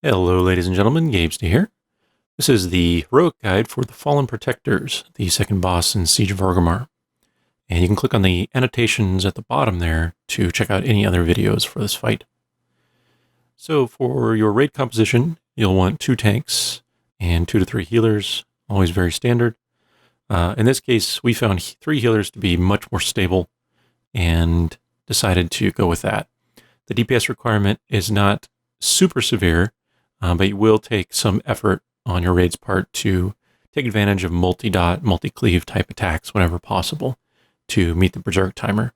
Hello, ladies and gentlemen, Gabesty here. This is the heroic guide for the Fallen Protectors, the second boss in Siege of Orgrimmar. And you can click on the annotations at the bottom there to check out any other videos for this fight. So for your raid composition, you'll want 2 tanks and 2 to 3 healers, always very standard. In this case, we found 3 healers to be much more stable and decided to go with that. The DPS requirement is not super severe, but you will take some effort on your raid's part to take advantage of multi-dot, multi-cleave type attacks whenever possible to meet the Berserk timer.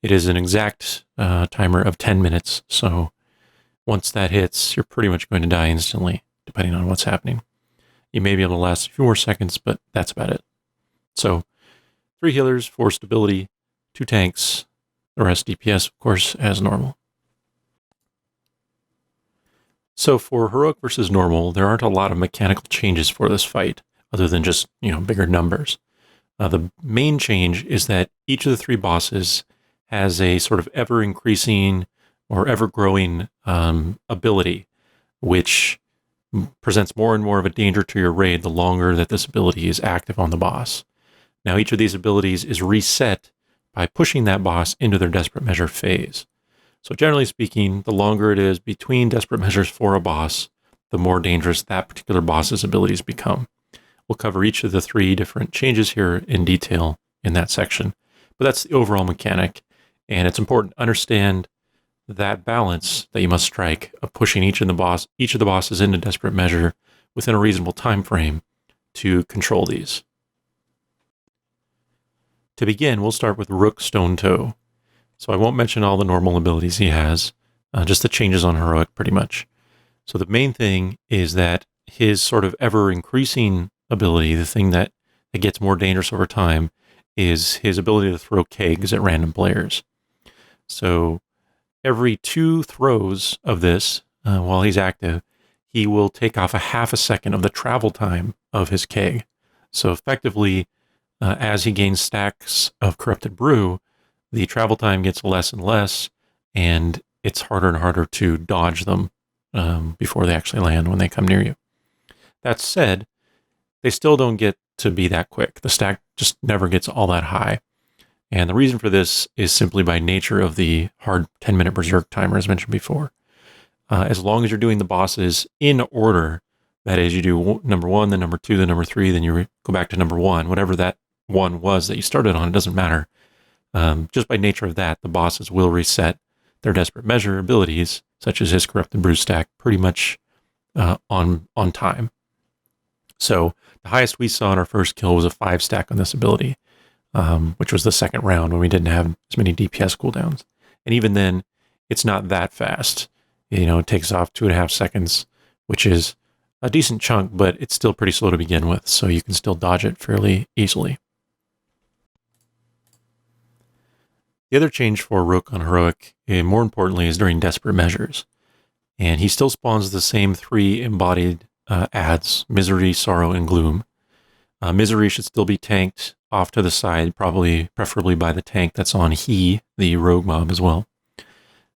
It is an exact timer of 10 minutes, so once that hits, you're pretty much going to die instantly, depending on what's happening. You may be able to last a few more seconds, but that's about it. So 3 healers for stability, 2 tanks, the rest DPS, of course, as normal. So for heroic versus normal, there aren't a lot of mechanical changes for this fight, other than just, bigger numbers. The main change is that each of the 3 bosses has a sort of ever-increasing or ever-growing ability, which presents more and more of a danger to your raid the longer that this ability is active on the boss. Now, each of these abilities is reset by pushing that boss into their Desperate Measure phase. So generally speaking, the longer it is between Desperate Measures for a boss, the more dangerous that particular boss's abilities become. We'll cover each of the 3 different changes here in detail in that section, but that's the overall mechanic, and it's important to understand that balance that you must strike of pushing each of the bosses into Desperate Measure within a reasonable time frame to control these. To begin, we'll start with Rook Stonetoe. So I won't mention all the normal abilities he has, just the changes on heroic pretty much. So the main thing is that his sort of ever-increasing ability, the thing that gets more dangerous over time, is his ability to throw kegs at random players. So every 2 throws of this, while he's active, he will take off a half a second of the travel time of his keg. So effectively, as he gains stacks of Corrupted Brew, the travel time gets less and less, and it's harder and harder to dodge them before they actually land when they come near you. That said, they still don't get to be that quick. The stack just never gets all that high. And the reason for this is simply by nature of the hard 10-minute Berserk timer, as mentioned before. As long as you're doing the bosses in order, that is, you do number 1, then number 2, then number 3, then you go back to number 1, whatever that 1 was that you started on, it doesn't matter. Just by nature of that, the bosses will reset their Desperate Measure abilities, such as his Corrupted Brew stack, pretty much on time. So the highest we saw in our first kill was a 5 stack on this ability, which was the second round when we didn't have as many DPS cooldowns. And even then, it's not that fast. It takes off 2.5 seconds, which is a decent chunk, but it's still pretty slow to begin with, so you can still dodge it fairly easily. The other change for Rook on heroic, and more importantly, is during Desperate Measures. And he still spawns the same 3 embodied adds, Misery, Sorrow, and Gloom. Misery should still be tanked off to the side, preferably by the tank that's on he, the rogue mob, as well.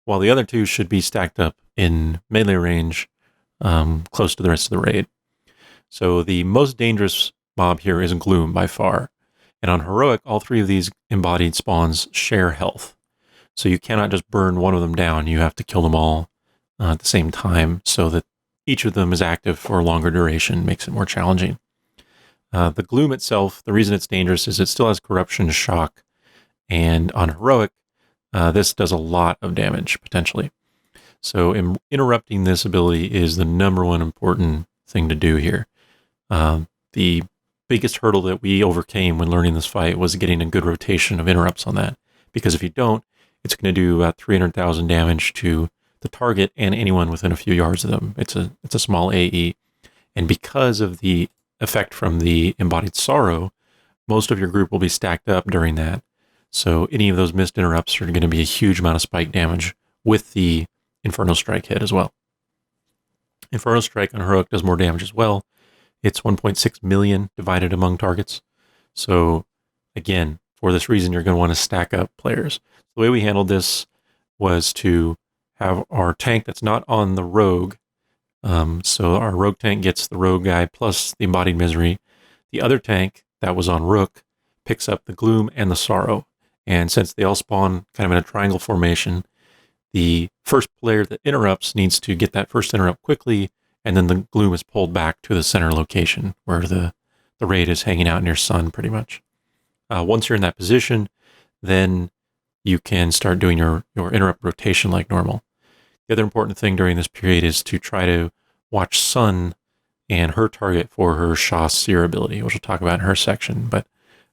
While the other 2 should be stacked up in melee range, close to the rest of the raid. So the most dangerous mob here is Gloom by far. And on heroic, all 3 of these embodied spawns share health. So you cannot just burn one of them down. You have to kill them all at the same time so that each of them is active for a longer duration, makes it more challenging. The Gloom itself, the reason it's dangerous is it still has Corruption Shock. And on heroic, this does a lot of damage, potentially. So interrupting this ability is the number 1 important thing to do here. The biggest hurdle that we overcame when learning this fight was getting a good rotation of interrupts on that. Because if you don't, it's going to do about 300,000 damage to the target and anyone within a few yards of them. It's a small AE. And because of the effect from the embodied sorrow, most of your group will be stacked up during that. So any of those missed interrupts are going to be a huge amount of spike damage with the Inferno Strike hit as well. Inferno Strike on heroic does more damage as well. It's 1.6 million divided among targets. So again, for this reason, you're going to want to stack up players. The way we handled this was to have our tank that's not on the rogue So our rogue tank gets the rogue guy plus the embodied misery. The other tank that was on Rook picks up the gloom and the sorrow. And since they all spawn kind of in a triangle formation, the first player that interrupts needs to get that first interrupt quickly, and then the gloom is pulled back to the center location where the raid is hanging out near sun, pretty much. Once you're in that position, then you can start doing your interrupt rotation like normal. The other important thing during this period is to try to watch Sun and her target for her Shah Seer ability, which we'll talk about in her section. But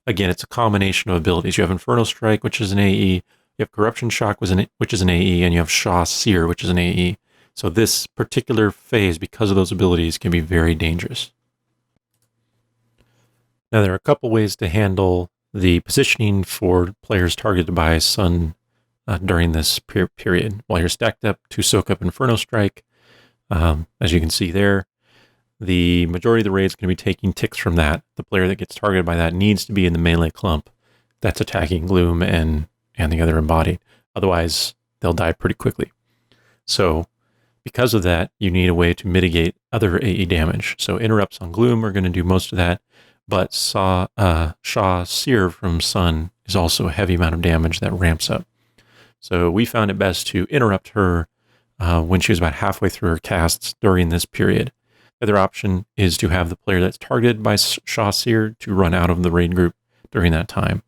again, it's a combination of abilities. You have Inferno Strike, which is an AE, you have Corruption Shock, which is an AE, and you have Shah Seer, which is an AE. So this particular phase, because of those abilities, can be very dangerous. Now, there are a couple ways to handle the positioning for players targeted by Sun during this period. While you're stacked up to soak up Inferno Strike, as you can see there, the majority of the raid is going to be taking ticks from that. The player that gets targeted by that needs to be in the melee clump that's attacking Gloom and the other embodied. Otherwise, they'll die pretty quickly. So because of that, you need a way to mitigate other AE damage. So interrupts on Gloom are going to do most of that, but Shah Seer from Sun is also a heavy amount of damage that ramps up. So we found it best to interrupt her when she was about halfway through her casts during this period. The other option is to have the player that's targeted by Shah Seer to run out of the raid group during that time.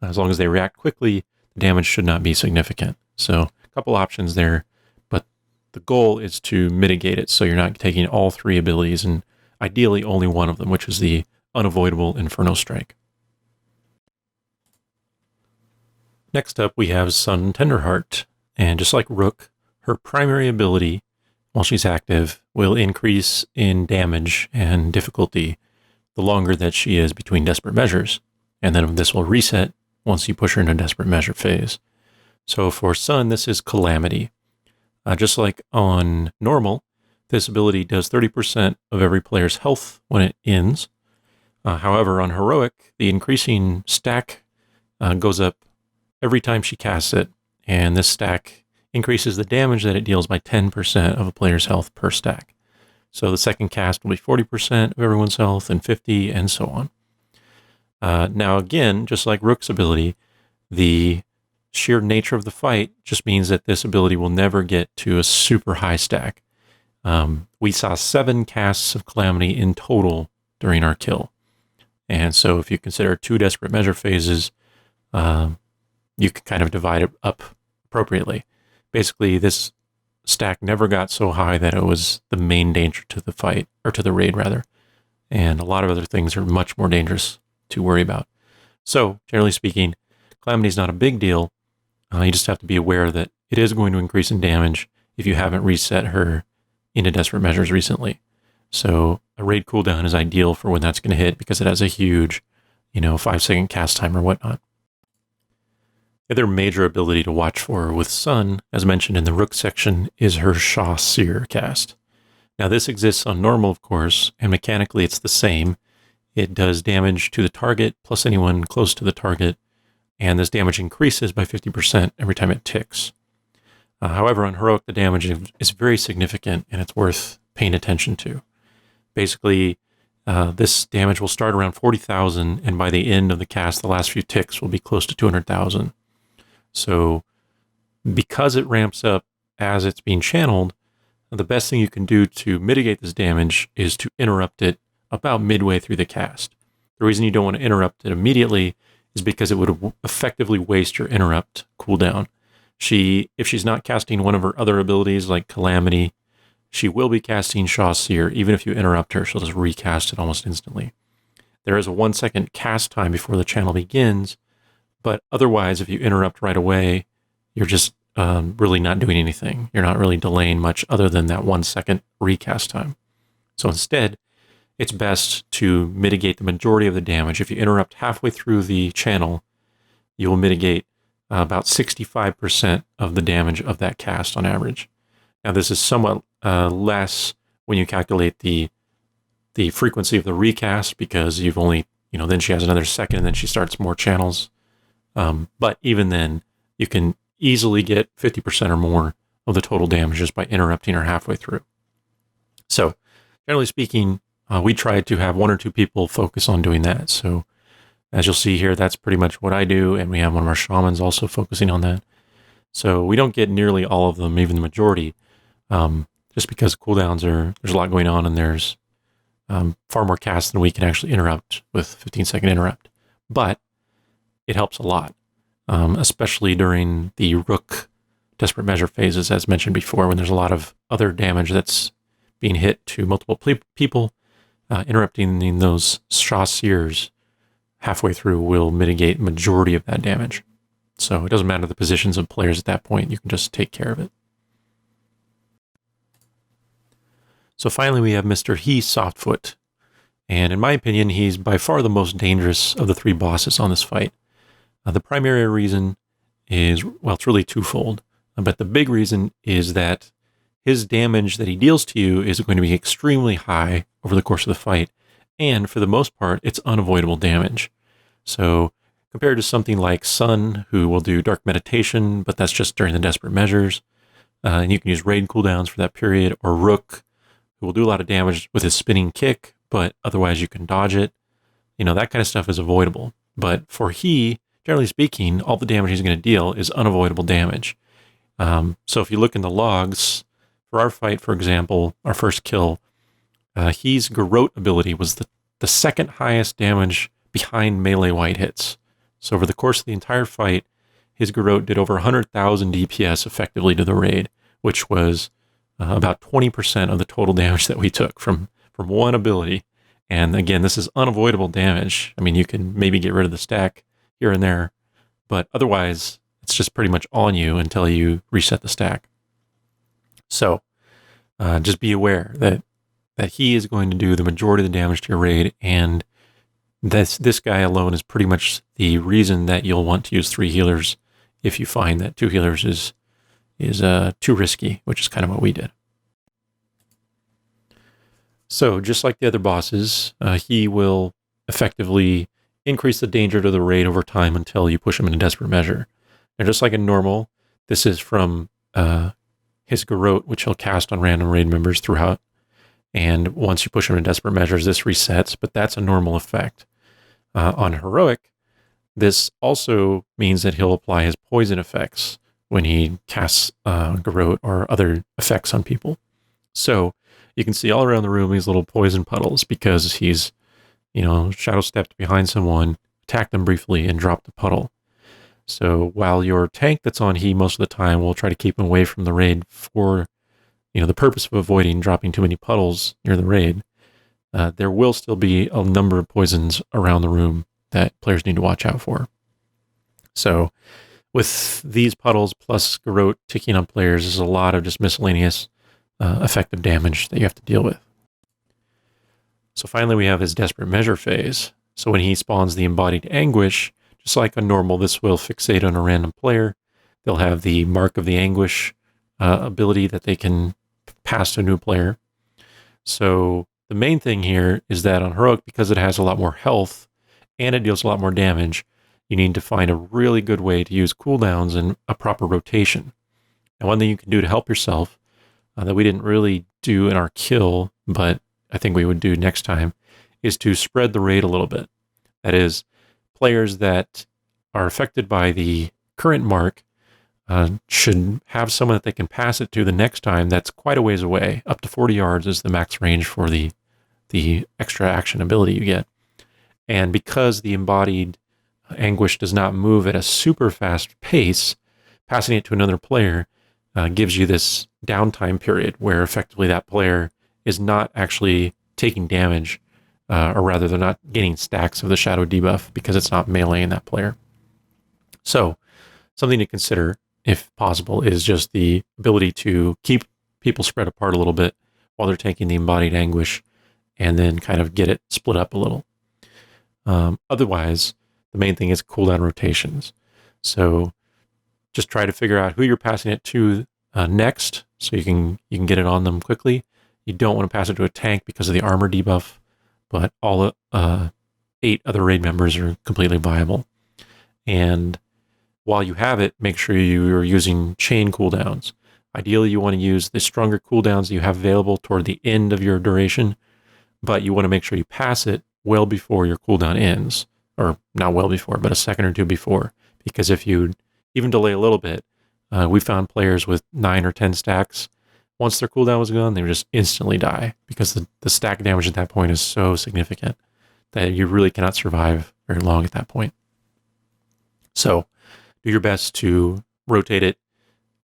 As long as they react quickly, the damage should not be significant. So a couple options there, but the goal is to mitigate it so you're not taking all three abilities and ideally only one of them, which is the unavoidable Inferno Strike. Next up, we have Sun Tenderheart, and just like Rook, her primary ability, while she's active, will increase in damage and difficulty the longer that she is between desperate measures, and then this will reset once you push her into a desperate measure phase. So for Sun, this is Calamity. Just like on normal, this ability does 30% of every player's health when it ends. However, on Heroic, the increasing stack goes up every time she casts it, and this stack increases the damage that it deals by 10% of a player's health per stack. So the second cast will be 40% of everyone's health, and 50%, and so on. Now again, just like Rook's ability, the sheer nature of the fight just means that this ability will never get to a super high stack. We saw 7 casts of Calamity in total during our kill. And so if you consider 2 desperate measure phases, you can kind of divide it up appropriately. Basically, this stack never got so high that it was the main danger to the fight, or to the raid rather. And a lot of other things are much more dangerous to worry about. So, generally speaking, Calamity is not a big deal. You just have to be aware that it is going to increase in damage if you haven't reset her into desperate measures recently. So a raid cooldown is ideal for when that's going to hit because it has a huge, 5-second cast time or whatnot. The other major ability to watch for with Sun, as mentioned in the Rook section, is her Shah Seer cast. Now this exists on normal, of course, and mechanically it's the same. It does damage to the target plus anyone close to the target, and this damage increases by 50% every time it ticks. However, on Heroic, the damage is very significant, and it's worth paying attention to. Basically, this damage will start around 40,000, and by the end of the cast, the last few ticks will be close to 200,000. So, because it ramps up as it's being channeled, the best thing you can do to mitigate this damage is to interrupt it about midway through the cast. The reason you don't want to interrupt it immediately is because it would effectively waste your interrupt cooldown. If she's not casting one of her other abilities like Calamity, she will be casting Shah Seer. Even if you interrupt her, she'll just recast it almost instantly. There is a 1-second cast time before the channel begins, but otherwise, if you interrupt right away, you're just really not doing anything. You're not really delaying much other than that 1-second recast time. So instead, it's best to mitigate the majority of the damage. If you interrupt halfway through the channel, you will mitigate about 65% of the damage of that cast on average. Now, this is somewhat less when you calculate the frequency of the recast because you've only, then she has another second and then she starts more channels. But even then, you can easily get 50% or more of the total damage just by interrupting her halfway through. So generally speaking, we try to have 1 or 2 people focus on doing that. So as you'll see here, that's pretty much what I do. And we have one of our shamans also focusing on that. So we don't get nearly all of them, even the majority, just because cooldowns there's a lot going on and there's far more casts than we can actually interrupt with 15-second interrupt. But it helps a lot, especially during the Rook Desperate Measure phases, as mentioned before, when there's a lot of other damage that's being hit to multiple people. Interrupting those Shah Seers halfway through will mitigate the majority of that damage. So it doesn't matter the positions of players at that point. You can just take care of it. So finally, we have Mr. He Softfoot. And in my opinion, he's by far the most dangerous of the 3 bosses on this fight. The primary reason is, well, it's really twofold. But the big reason is that his damage that he deals to you is going to be extremely high over the course of the fight. And for the most part, it's unavoidable damage. So compared to something like Sun, who will do Dark Meditation, but that's just during the Desperate Measures, and you can use raid cooldowns for that period, or Rook, who will do a lot of damage with his spinning kick, but otherwise you can dodge it. That kind of stuff is avoidable. But for He, generally speaking, all the damage he's going to deal is unavoidable damage. So if you look in the logs, for our fight, for example, our first kill, He's Garrote ability was the second highest damage behind melee white hits. So over the course of the entire fight, his Garrote did over 100,000 DPS effectively to the raid, which was about 20% of the total damage that we took from one ability. And again, this is unavoidable damage. I mean, you can maybe get rid of the stack here and there, but otherwise, it's just pretty much on you until you reset the stack. So just be aware that he is going to do the majority of the damage to your raid, and this guy alone is pretty much the reason that you'll want to use 3 healers if you find that 2 healers is too risky, which is kind of what we did. So just like the other bosses, he will effectively increase the danger to the raid over time until you push him into Desperate Measure. And just like in normal, this is from his Garrote, which he'll cast on random raid members throughout. And once you push him into Desperate Measures, this resets, but that's a normal effect. On Heroic, this also means that he'll apply his poison effects when he casts Garrote or other effects on people. So you can see all around the room these little poison puddles because he's, shadow stepped behind someone, attacked them briefly, and dropped the puddle. So while your tank that's on He most of the time will try to keep him away from the raid for, the purpose of avoiding dropping too many puddles near the raid, there will still be a number of poisons around the room that players need to watch out for. So with these puddles plus Garrote ticking on players, there's a lot of just miscellaneous effective damage that you have to deal with. So finally, we have his Desperate Measure phase. So when he spawns the Embodied Anguish, just like a normal, this will fixate on a random player. They'll have the Mark of the Anguish ability that they can pass to a new player. So the main thing here is that on Heroic, because it has a lot more health and it deals a lot more damage, you need to find a really good way to use cooldowns and a proper rotation. And one thing you can do to help yourself that we didn't really do in our kill, but I think we would do next time, is to spread the raid a little bit. That is, players that are affected by the current mark should have someone that they can pass it to the next time that's quite a ways away. Up to 40 yards is the max range for the extra action ability you get. And because the Embodied Anguish does not move at a super fast pace, passing it to another player gives you this downtime period where effectively that player is not actually taking damage, or rather they're not getting stacks of the shadow debuff because it's not meleeing that player. So something to consider, if possible, is just the ability to keep people spread apart a little bit while they're taking the Embodied Anguish and then kind of get it split up a little. Otherwise, the main thing is cooldown rotations. So just try to figure out who you're passing it to next, so you can get it on them quickly. You don't want to pass it to a tank because of the armor debuff, but all 8 other raid members are completely viable. And while you have it, make sure you are using chain cooldowns. Ideally, you want to use the stronger cooldowns you have available toward the end of your duration, but you want to make sure you pass it well before your cooldown ends, or not well before, but a second or two before, because if you even delay a little bit, we found players with 9 or 10 stacks, once their cooldown was gone, they would just instantly die because the stack damage at that point is so significant that you really cannot survive very long at that point. So do your best to rotate it,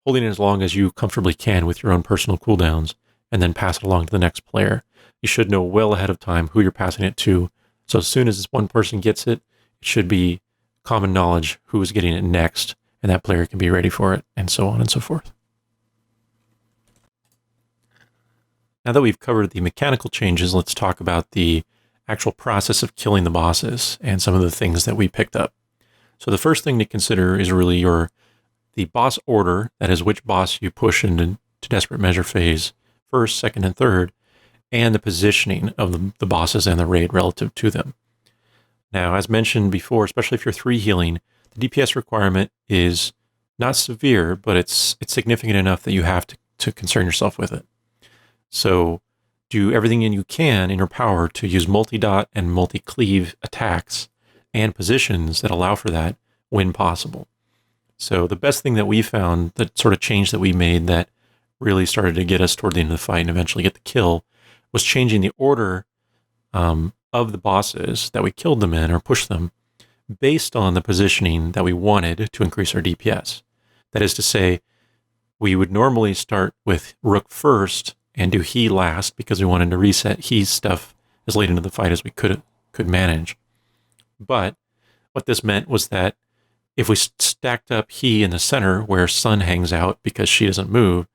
holding it as long as you comfortably can with your own personal cooldowns, and then pass it along to the next player. You should know well ahead of time who you're passing it to. So as soon as this one person gets it, it should be common knowledge who is getting it next, and that player can be ready for it, and so on and so forth. Now that we've covered the mechanical changes, let's talk about the actual process of killing the bosses and some of the things that we picked up. So the first thing to consider is really the boss order, that is which boss you push into Desperate Measure phase first, second, and third, and the positioning of the bosses and the raid relative to them. Now, as mentioned before, especially if you're 3 healing, the DPS requirement is not severe, but it's significant enough that you have to concern yourself with it. So do everything you can in your power to use multi-dot and multi-cleave attacks and positions that allow for that when possible. So the best thing that we found, that sort of change that we made that really started to get us toward the end of the fight and eventually get the kill, was changing the order of the bosses that we killed them in or pushed them based on the positioning that we wanted to increase our DPS. That is to say, we would normally start with Rook first and do he last because we wanted to reset he's stuff as late into the fight as we could manage. But what this meant was that if we stacked up he in the center where Sun hangs out because she doesn't move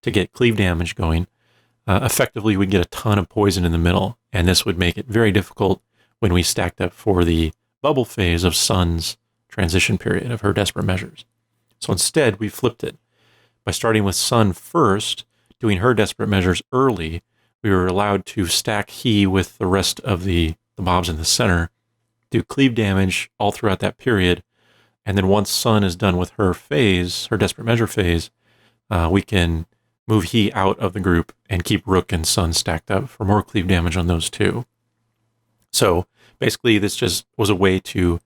to get cleave damage going, effectively we'd get a ton of poison in the middle, and this would make it very difficult when we stacked up for the bubble phase of Sun's transition period of her Desperate Measures. So instead, we flipped it. By starting with Sun first, doing her Desperate Measures early, we were allowed to stack he with the rest of the mobs in the center, do cleave damage all throughout that period, and then once Sun is done with her phase, her Desperate Measure phase, we can move he out of the group and keep Rook and Sun stacked up for more cleave damage on those two. So basically, this just was a way to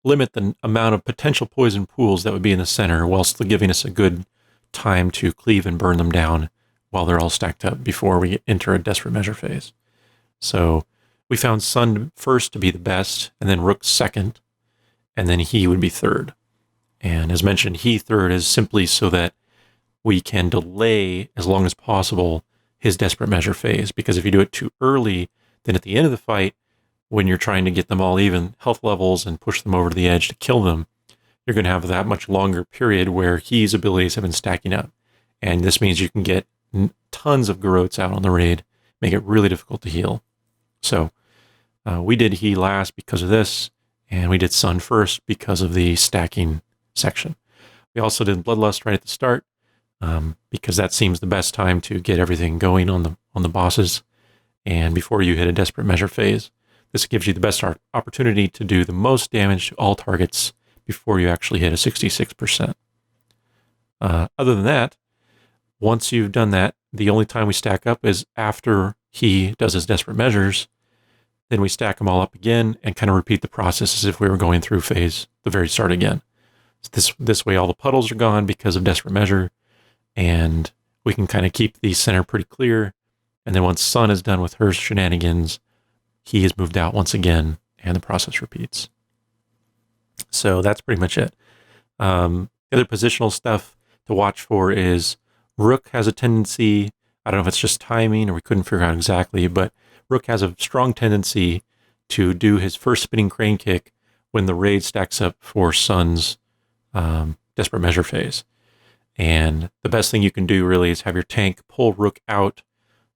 limit the amount of potential poison pools that would be in the center while still giving us a good time to cleave and burn them down while they're all stacked up before we enter a Desperate Measure phase. So we found Sun first to be the best, and then Rook second, and then he would be third. And as mentioned, he third is simply so that we can delay as long as possible his Desperate Measure phase, because if you do it too early, then at the end of the fight, when you're trying to get them all even health levels and push them over to the edge to kill them, you're going to have that much longer period where he's abilities have been stacking up. And this means you can get tons of Garrotes out on the raid, make it really difficult to heal. So we did he last because of this, and we did Sun first because of the stacking section. We also did Bloodlust right at the start, because that seems the best time to get everything going on the bosses. And before you hit a Desperate Measure phase, this gives you the best opportunity to do the most damage to all targets before you actually hit a 66%. Other than that, once you've done that, the only time we stack up is after he does his Desperate Measures. Then we stack them all up again and kind of repeat the process as if we were going through phase, the very start again. So this way all the puddles are gone because of Desperate Measure, and we can kind of keep the center pretty clear. And then once Sun is done with her shenanigans, he is moved out once again, and the process repeats. So that's pretty much it. The other positional stuff to watch for is Rook has a tendency, I don't know if it's just timing or we couldn't figure out exactly, but Rook has a strong tendency to do his first spinning crane kick when the raid stacks up for Sun's Desperate Measure phase. And the best thing you can do really is have your tank pull Rook out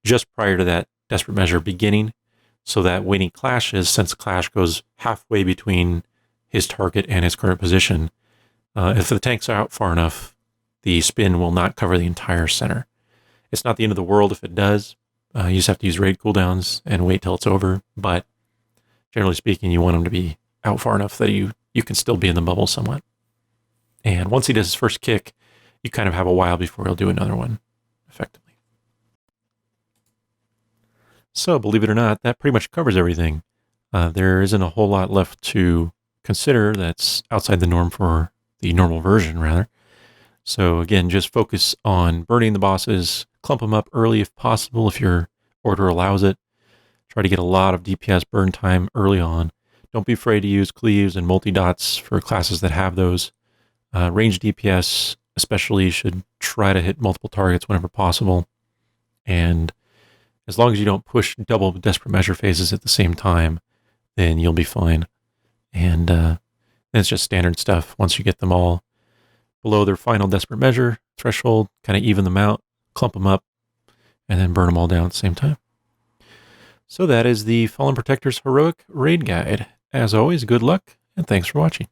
just prior to that Desperate Measure beginning, so that when he clashes, since Clash goes halfway between his target and his current position, if the tank's out far enough, the spin will not cover the entire center. It's not the end of the world if it does. You just have to use raid cooldowns and wait till it's over, but generally speaking, you want him to be out far enough that you can still be in the bubble somewhat. And once he does his first kick, you kind of have a while before you'll do another one effectively. So, believe it or not, that pretty much covers everything. There isn't a whole lot left to consider that's outside the norm for the normal version, rather. So again, just focus on burning the bosses, clump them up early if possible, if your order allows it. Try to get a lot of DPS burn time early on. Don't be afraid to use cleaves and multi-dots for classes that have those. Range DPS especially should try to hit multiple targets whenever possible. And as long as you don't push double desperate measure phases at the same time, then you'll be fine. And then it's just standard stuff once you get them all below their final desperate measure threshold, kind of even them out, clump them up, and then burn them all down at the same time. So that is the Fallen Protector's Heroic Raid Guide. As always, good luck, and thanks for watching.